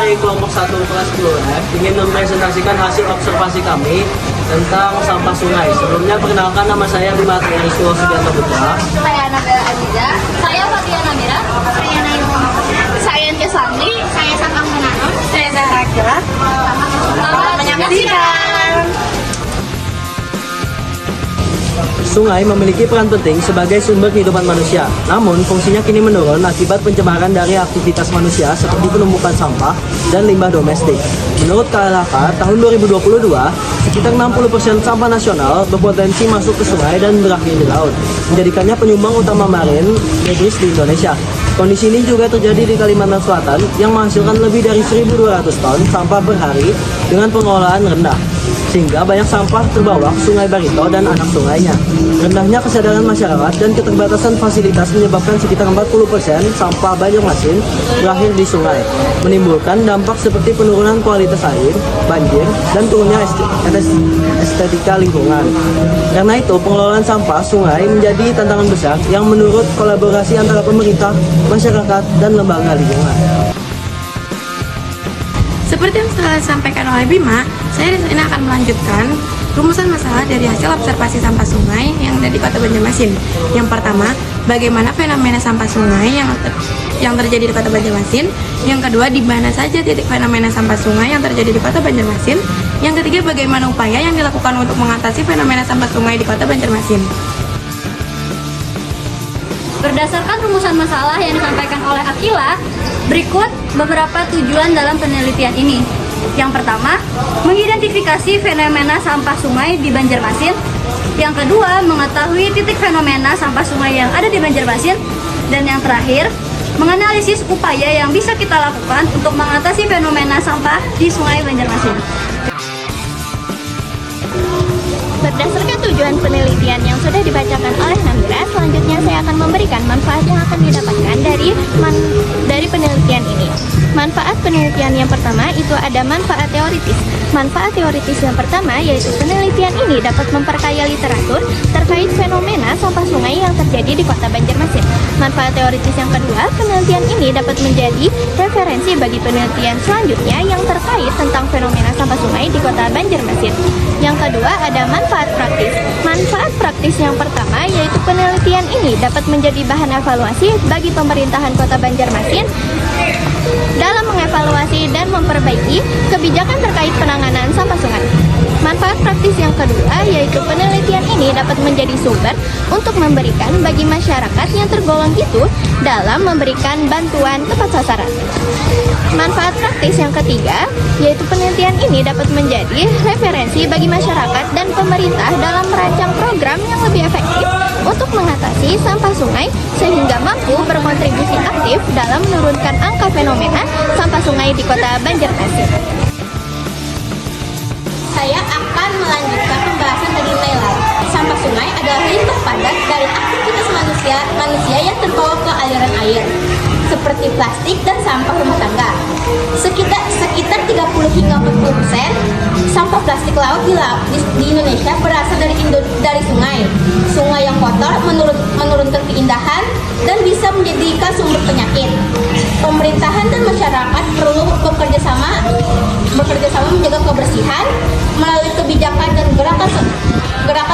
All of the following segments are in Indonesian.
dari kelompok 1 kelas 10F ingin mempresentasikan hasil observasi kami tentang sampah sungai. Sebelumnya perkenalkan, nama saya Bima Triariswo Sugianto Putra. Saya Nabila Aziza. Saya Fatia Namira. Saya Naila. Saya Kesandi. Saya Sakang Menanam. Saya Zahra Kira. Selamat menyaksikan. Sungai memiliki peran penting sebagai sumber kehidupan manusia. Namun, fungsinya kini menurun akibat pencemaran dari aktivitas manusia seperti penumpukan sampah dan limbah domestik. Menurut KLHK, tahun 2022, sekitar 60% sampah nasional berpotensi masuk ke sungai dan berakhir di laut, menjadikannya penyumbang utama marin medis di Indonesia. Kondisi ini juga terjadi di Kalimantan Selatan yang menghasilkan lebih dari 1.200 ton sampah per hari dengan pengelolaan rendah, sehingga banyak sampah terbawa ke Sungai Barito dan anak sungainya. Rendahnya kesadaran masyarakat dan keterbatasan fasilitas menyebabkan sekitar 40% sampah Banjarmasin berakhir di sungai, menimbulkan dampak seperti penurunan kualitas air, banjir, dan turunnya estetika lingkungan. Karena itu, pengelolaan sampah sungai menjadi tantangan besar yang menurut kolaborasi antara pemerintah, masyarakat, dan lembaga lingkungan. Seperti yang telah disampaikan oleh Bima, saya di sini akan melanjutkan rumusan masalah dari hasil observasi sampah sungai yang ada di Kota Banjarmasin. Yang pertama, bagaimana fenomena sampah sungai yang terjadi di Kota Banjarmasin. Yang kedua, di mana saja titik fenomena sampah sungai yang terjadi di Kota Banjarmasin. Yang ketiga, bagaimana upaya yang dilakukan untuk mengatasi fenomena sampah sungai di Kota Banjarmasin. Berdasarkan rumusan masalah yang disampaikan oleh Akila, berikut beberapa tujuan dalam penelitian ini. Yang pertama, mengidentifikasi fenomena sampah sungai di Banjarmasin. Yang kedua, mengetahui titik fenomena sampah sungai yang ada di Banjarmasin. Dan yang terakhir, menganalisis upaya yang bisa kita lakukan untuk mengatasi fenomena sampah di Sungai Banjarmasin. Berdasarkan tujuan penelitian yang sudah dibacakan oleh Namira, selanjutnya saya akan memberikan manfaat yang akan didapatkan dari penelitian ini. Manfaat penelitian yang pertama itu ada manfaat teoritis. Manfaat teoritis yang pertama yaitu penelitian ini dapat memperkaya literatur terkait fenomena sampah sungai yang terjadi di Kota Banjarmasin. Manfaat teoritis yang kedua, penelitian ini dapat menjadi referensi bagi penelitian selanjutnya yang terkait tentang fenomena sampah sungai di Kota Banjarmasin. Yang kedua ada manfaat praktis. Manfaat praktis yang pertama yaitu penelitian ini dapat menjadi bahan evaluasi bagi pemerintahan Kota Banjarmasin dalam mengevaluasi dan memperbaiki kebijakan terkait penanganan sampah sungai. Manfaat praktis yang kedua yaitu penelitian ini dapat menjadi sumber untuk memberikan bagi masyarakat yang tergolong itu dalam memberikan bantuan tepat sasaran. Manfaat praktis yang ketiga yaitu penelitian ini dapat menjadi referensi bagi masyarakat dan pemerintah dalam merancang program yang lebih efektif untuk mengatasi sampah sungai sehingga mampu berkontribusi aktif dalam menurunkan angka fenomena sampah sungai di Kota Banjarmasin. Saya akan melanjutkan pembahasan dari nilai. Sampah sungai adalah limbah padat dari aktivitas manusia yang terbawa ke aliran air, seperti plastik dan sampah rumah tangga. Sekitar 30 hingga 40% sampah plastik laut di Indonesia berasal dari sungai. Sungai yang kotor menurunkan keindahan dan bisa menjadikan sumber penyakit. Pemerintahan dan masyarakat perlu bekerja sama menjaga kebersihan melalui kebijakan dan gerakan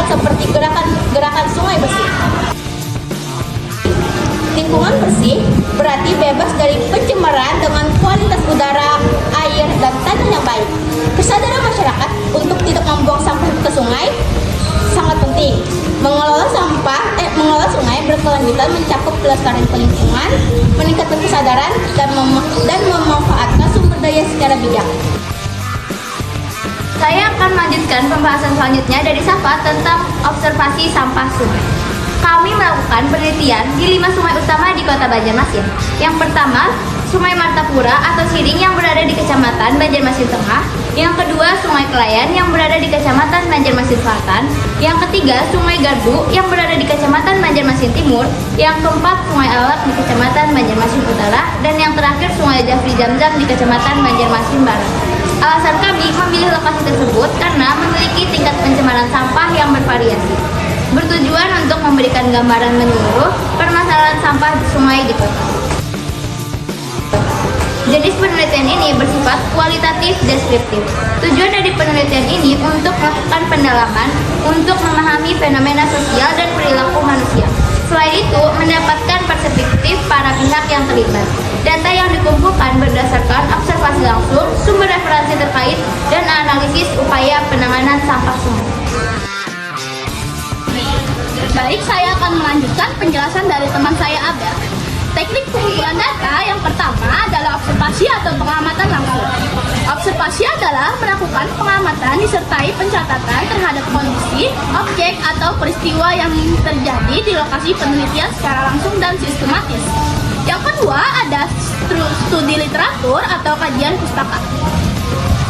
seperti gerakan sungai bersih. Lingkungan bersih berarti bebas dari pencemaran dengan kualitas udara, air, dan tanah yang baik. Kesadaran masyarakat untuk tidak membuang sampah ke sungai sangat penting. Mengelola sungai berkelanjutan mencakup pelestarian lingkungan, meningkatkan kesadaran, dan memanfaatkan sumber daya secara bijak. Saya akan melanjutkan pembahasan selanjutnya dari Safa tentang observasi sampah sungai. Kami melakukan penelitian di 5 sungai utama di Kota Banjarmasin. Yang pertama, Sungai Martapura atau Siring yang berada di Kecamatan Banjarmasin Tengah. Yang kedua, Sungai Kelayan yang berada di Kecamatan Banjarmasin Selatan. Yang ketiga, Sungai Gardu yang berada di Kecamatan Banjarmasin Timur. Yang keempat, Sungai Alak di Kecamatan Banjarmasin Utara. Dan yang terakhir, Sungai Jafri Jamzam di Kecamatan Banjarmasin Barat. Alasan kami memilih lokasi tersebut karena memiliki tingkat pencemaran sampah yang bervariasi, bertujuan untuk memberikan gambaran menyeluruh permasalahan sampah di sungai di kota. Jenis penelitian ini bersifat kualitatif deskriptif. Tujuan dari penelitian ini untuk melakukan pendalaman untuk memahami fenomena sosial dan perilaku manusia. Selain itu, mendapatkan perspektif para pihak yang terlibat. Data yang dikumpulkan berdasarkan observasi langsung, sumber referensi terkait, dan analisis upaya penanganan sampah sungai. Baik, saya akan melanjutkan penjelasan dari teman saya Abel. Teknik pengumpulan data yang pertama adalah observasi atau pengamatan langsung. Observasi adalah melakukan pengamatan disertai pencatatan terhadap kondisi, objek, atau peristiwa yang terjadi di lokasi penelitian secara langsung dan sistematis. Yang kedua ada studi literatur atau kajian pustaka.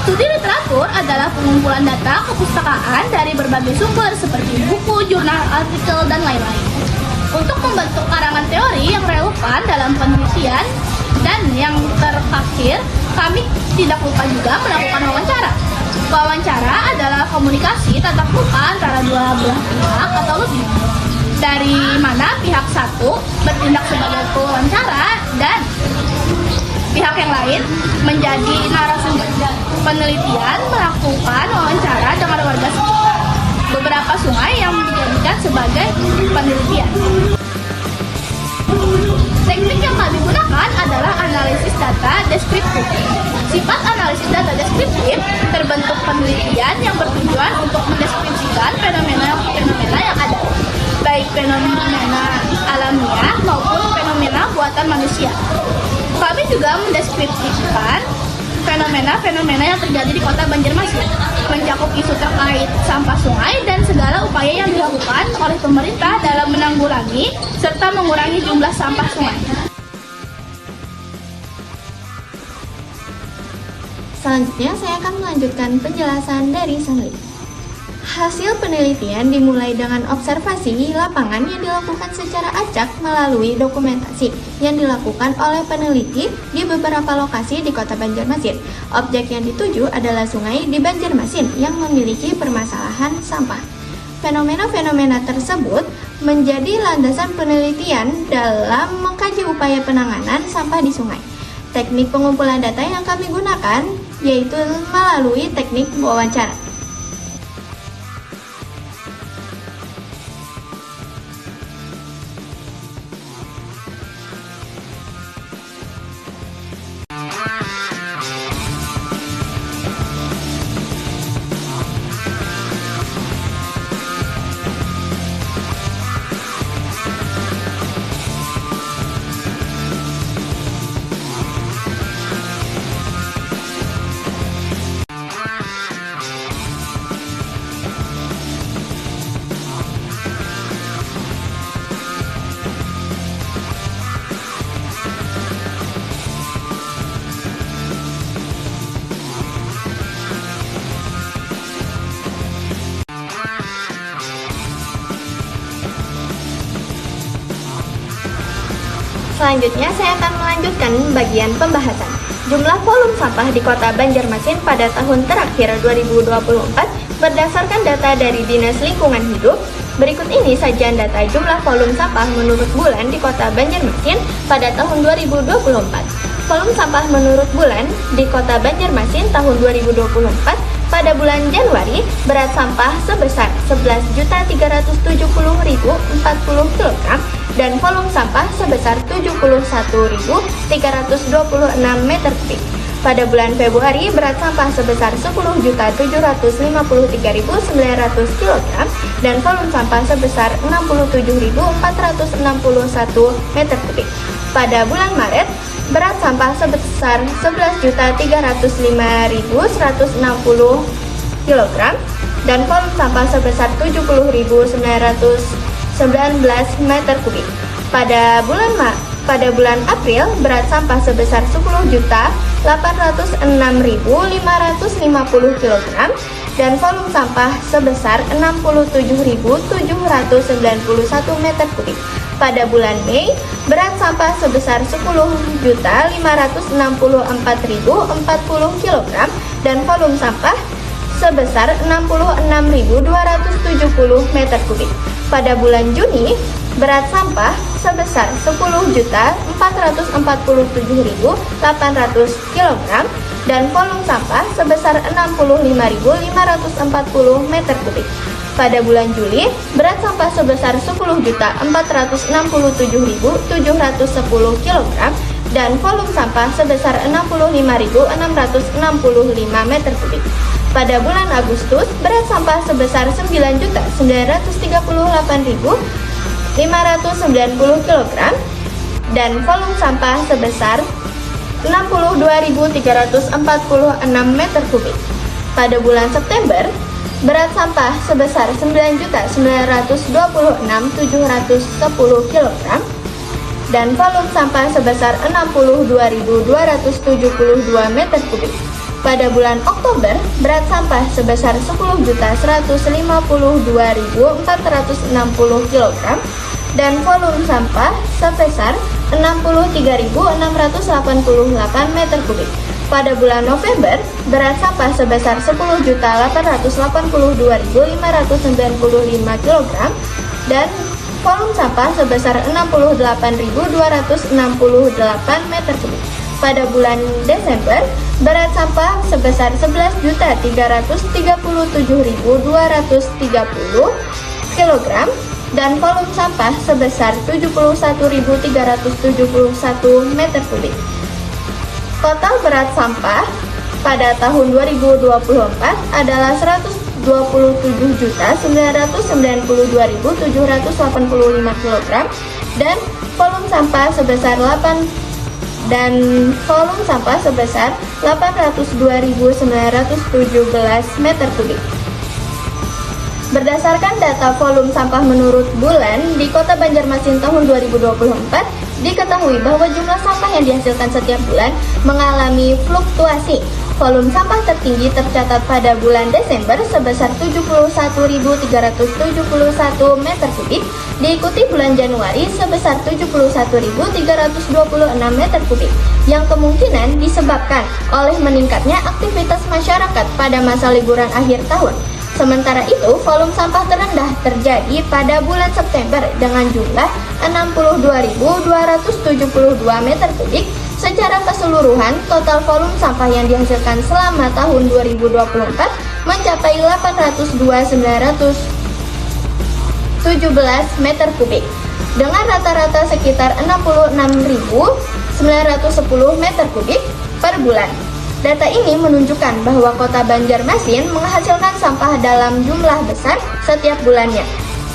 Studi literatur adalah pengumpulan data kepustakaan dari berbagai sumber seperti buku, jurnal, artikel, dan lain-lain untuk membentuk karangan teori yang relevan dalam penelitian. Dan yang terakhir, kami tidak lupa juga melakukan wawancara. Wawancara adalah komunikasi tatap muka antara dua belah pihak atau lebih, dari mana pihak satu bertindak sebagai pewawancara dan pihak yang lain menjadi narasumber. Penelitian melakukan wawancara dengan warga sekitar beberapa sungai yang dijadikan sebagai penelitian. Teknik yang kami gunakan adalah analisis data deskriptif. Sifat analisis data deskriptif terbentuk penelitian yang bertujuan untuk mendeskripsikan fenomena yang ada, baik fenomena alamiah maupun fenomena buatan manusia. Kami juga mendeskripsikan fenomena-fenomena yang terjadi di kota Banjarmasin, mencakup isu terkait sampah sungai dan segala upaya yang dilakukan oleh pemerintah dalam menanggulangi serta mengurangi jumlah sampah sungai. Selanjutnya saya akan melanjutkan penjelasan dari Sanli. Hasil penelitian dimulai dengan observasi lapangan yang dilakukan secara acak melalui dokumentasi yang dilakukan oleh peneliti di beberapa lokasi di kota Banjarmasin. Objek yang dituju adalah sungai di Banjarmasin yang memiliki permasalahan sampah. Fenomena-fenomena tersebut menjadi landasan penelitian dalam mengkaji upaya penanganan sampah di sungai. Teknik pengumpulan data yang kami gunakan yaitu melalui teknik wawancara. Selanjutnya saya akan melanjutkan bagian pembahasan. Jumlah volume sampah di kota Banjarmasin pada tahun terakhir 2024 berdasarkan data dari Dinas Lingkungan Hidup. Berikut ini sajian data jumlah volume sampah menurut bulan di kota Banjarmasin pada tahun 2024. Volume sampah menurut bulan di kota Banjarmasin tahun 2024 pada bulan Januari berat sampah sebesar 11.370.040 kg dan volume sampah sebesar 71.326 meter kubik. Pada bulan Februari berat sampah sebesar 10.753.900 kg dan volume sampah sebesar 67.461 meter kubik. Pada bulan Maret berat sampah sebesar 11.305.160 kg dan volume sampah sebesar 70.919 meter kubik. Pada bulan April berat sampah sebesar 10.806.550 kg dan volume sampah sebesar 67.791 meter kubik. Pada bulan Mei berat sampah sebesar 10.564.040 kg dan volume sampah sebesar 66.270 meter kubik. Pada bulan Juni berat sampah sebesar 10.447.800 kg, dan volume sampah sebesar 65.540 meter kubik. Pada bulan Juli, berat sampah sebesar 10.467.710 kg dan volume sampah sebesar 65.665 meter kubik. Pada bulan Agustus, berat sampah sebesar 9.938.590 kg dan volume sampah sebesar 62.346 meter kubik. Pada bulan September, berat sampah sebesar 9.926.710 kg dan volume sampah sebesar 62.272 meter kubik. Pada bulan Oktober, berat sampah sebesar 10.152.460 kg dan volume sampah sebesar 63.688 meter kubik. Pada bulan November, berat sampah sebesar 10.882.595 kg dan volume sampah sebesar 68.268 meter kubik. Pada bulan Desember, berat sampah sebesar 11.337.230 kg dan volume sampah sebesar 71.371 meter kubik. Total berat sampah pada tahun 2024 adalah 127.992.785 kg dan volume sampah sebesar 802.917 meter kubik. Berdasarkan data volume sampah menurut bulan di Kota Banjarmasin tahun 2024, diketahui bahwa jumlah sampah yang dihasilkan setiap bulan mengalami fluktuasi. Volume sampah tertinggi tercatat pada bulan Desember sebesar 71.371 meter kubik, diikuti bulan Januari sebesar 71.326 meter kubik, yang kemungkinan disebabkan oleh meningkatnya aktivitas masyarakat pada masa liburan akhir tahun. Sementara itu, volume sampah terendah terjadi pada bulan September dengan jumlah 62.272 meter kubik. Secara keseluruhan, total volume sampah yang dihasilkan selama tahun 2024 mencapai 802.917 meter kubik, dengan rata-rata sekitar 66.910 meter kubik per bulan. Data ini menunjukkan bahwa Kota Banjarmasin menghasilkan sampah dalam jumlah besar setiap bulannya,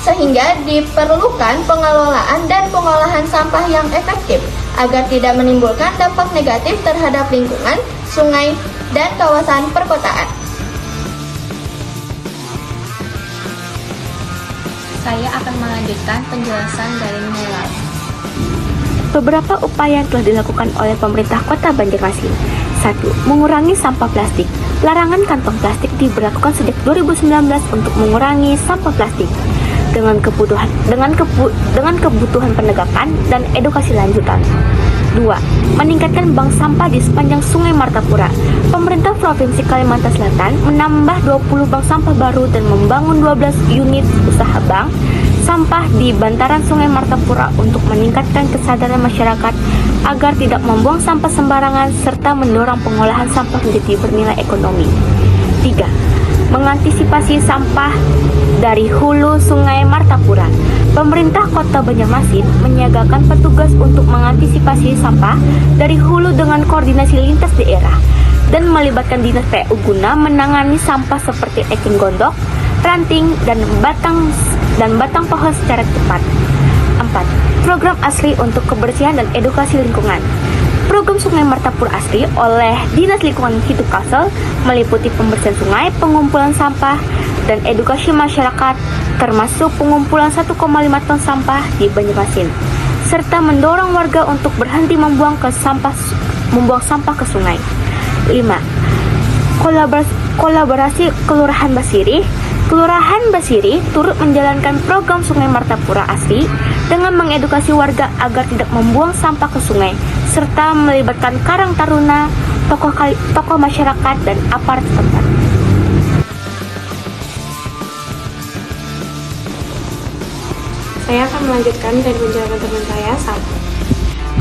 sehingga diperlukan pengelolaan dan pengolahan sampah yang efektif agar tidak menimbulkan dampak negatif terhadap lingkungan, sungai, dan kawasan perkotaan. Saya akan melanjutkan penjelasan dari Melal. Beberapa upaya yang telah dilakukan oleh pemerintah Kota Banjarmasin. 1. Mengurangi sampah plastik. Larangan kantong plastik diberlakukan sejak 2019 untuk mengurangi sampah plastik. Dengan kebutuhan penegakan dan edukasi lanjutan. 2. Meningkatkan bank sampah di sepanjang Sungai Martapura. Pemerintah Provinsi Kalimantan Selatan menambah 20 bank sampah baru dan membangun 12 unit usaha bank sampah di bantaran Sungai Martapura untuk meningkatkan kesadaran masyarakat agar tidak membuang sampah sembarangan serta mendorong pengolahan sampah menjadi bernilai ekonomi. 3. Mengantisipasi sampah dari hulu Sungai Martapura. Pemerintah Kota Banjarmasin menyiagakan petugas untuk mengantisipasi sampah dari hulu dengan koordinasi lintas daerah dan melibatkan dinas PU guna menangani sampah seperti eceng gondok, ranting, dan batang pohon secara cepat. 4. Program asli untuk kebersihan dan edukasi lingkungan. Program Sungai Martapura Asri oleh Dinas Lingkungan Hidup Kalsel meliputi pembersihan sungai, pengumpulan sampah, dan edukasi masyarakat, termasuk pengumpulan 1,5 ton sampah di Banjarmasin, serta mendorong warga untuk berhenti membuang sampah ke sungai. 5. Kolaborasi Kelurahan Basiri. Kelurahan Basiri turut menjalankan program Sungai Martapura Asri dengan mengedukasi warga agar tidak membuang sampah ke sungai, serta melibatkan Karang Taruna, tokoh masyarakat, dan aparat setempat. saya akan melanjutkan dari penjelasan teman saya, Sal.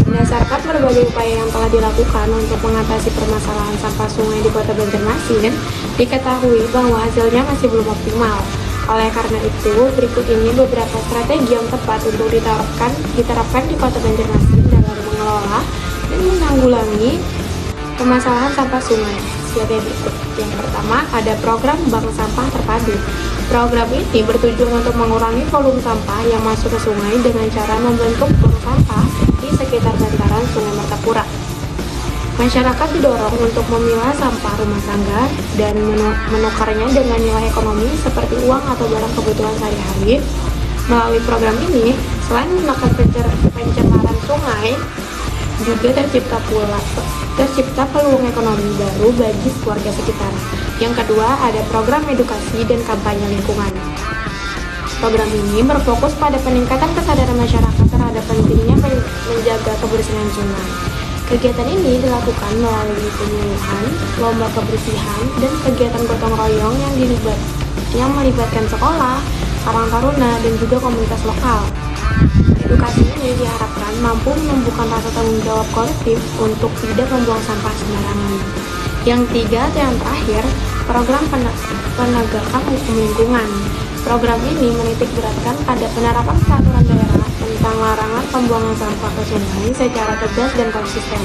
Berdasarkan berbagai upaya yang telah dilakukan untuk mengatasi permasalahan sampah sungai di Kota Banjarmasin, diketahui bahwa hasilnya masih belum optimal. Oleh karena itu, berikut ini beberapa strategi yang tepat untuk diterapkan di Kota Banjarmasin dalam mengelola dan menanggulangi permasalahan sampah sungai. Sebagai berikut. Yang pertama, ada program bank sampah terpadu. Program ini bertujuan untuk mengurangi volume sampah yang masuk ke sungai dengan cara membentuk bank sampah di sekitar bantaran Sungai Martapura. Masyarakat didorong untuk memilah sampah rumah tangga dan menukarnya dengan nilai ekonomi seperti uang atau barang kebutuhan sehari-hari. Melalui program ini, selain menekan pencemaran sungai, juga tercipta peluang ekonomi baru bagi keluarga sekitar. Yang kedua, ada program edukasi dan kampanye lingkungan. Program ini berfokus pada peningkatan kesadaran masyarakat terhadap pentingnya menjaga kebersihan sungai. Kegiatan ini dilakukan melalui penyuluhan, lomba kebersihan, dan kegiatan gotong royong yang melibatkan sekolah, karang taruna, dan juga komunitas lokal. Edukasi ini diharapkan mampu menumbuhkan rasa tanggung jawab kolektif untuk tidak membuang sampah sembarangan. Yang ketiga atau yang terakhir, program penegakan hukum lingkungan. Program ini menitik beratkan pada penerapan peraturan daerah tentang larangan pembuangan sampah ke sungai secara tegas dan konsisten.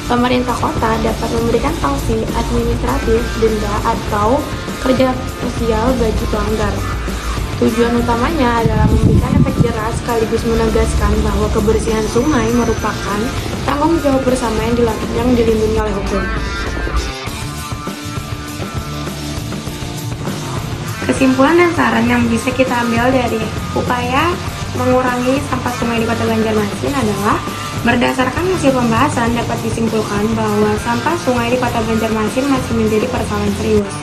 Pemerintah kota dapat memberikan sanksi administratif, denda, atau kerja sosial bagi pelanggar. Tujuan utamanya adalah memberikan efek jerah sekaligus menegaskan bahwa kebersihan sungai merupakan tanggung jawab bersama yang dilindungi oleh hukum. Kesimpulan dan saran yang bisa kita ambil dari upaya mengurangi sampah sungai di Kota Banjarmasin adalah berdasarkan hasil pembahasan dapat disimpulkan bahwa sampah sungai di Kota Banjarmasin masih menjadi persoalan serius.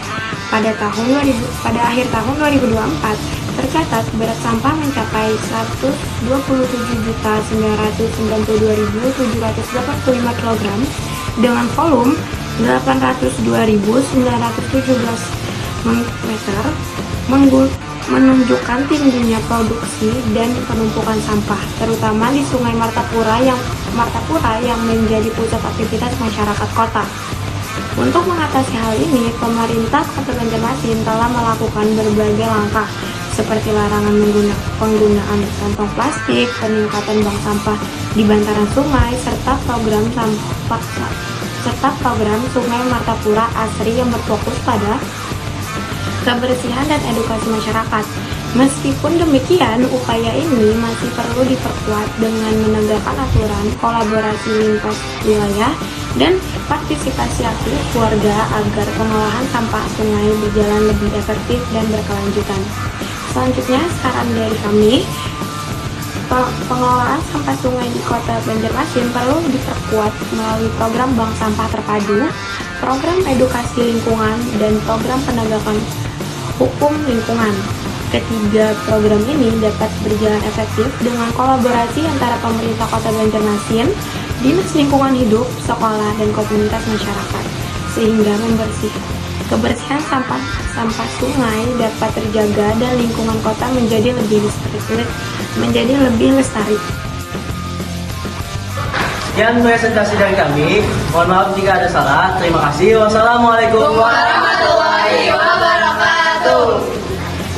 Pada akhir tahun 2024 tercatat berat sampah mencapai 127.992.785 kg dengan volume 802.917 meter, menunjukkan tingginya produksi dan penumpukan sampah, terutama di Sungai Martapura yang menjadi pusat aktivitas masyarakat kota. Untuk mengatasi hal ini, pemerintah Kota Banjarmasin telah melakukan berbagai langkah seperti larangan penggunaan kantong plastik, peningkatan bank sampah di bantaran sungai, serta program Sungai Martapura Asri yang berfokus pada kebersihan dan edukasi masyarakat. Meskipun demikian, upaya ini masih perlu diperkuat dengan menegakkan aturan, kolaborasi lintas wilayah, dan partisipasi aktif warga agar pengolahan sampah sungai berjalan lebih efektif dan berkelanjutan. Selanjutnya, saran dari kami, pengelolaan sampah sungai di Kota Banjarmasin perlu diperkuat melalui program bank sampah terpadu, program edukasi lingkungan, dan program penegakan hukum lingkungan. Ketiga program ini dapat berjalan efektif dengan kolaborasi antara pemerintah Kota Banjarmasin, Dinas Lingkungan Hidup, sekolah, dan komunitas masyarakat, sehingga kebersihan sampah sungai dapat terjaga dan lingkungan kota menjadi lebih lestari. Sekian presentasi dari kami. Mohon maaf jika ada salah. Terima kasih. Wassalamualaikum warahmatullahi wabarakatuh.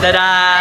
Dadah.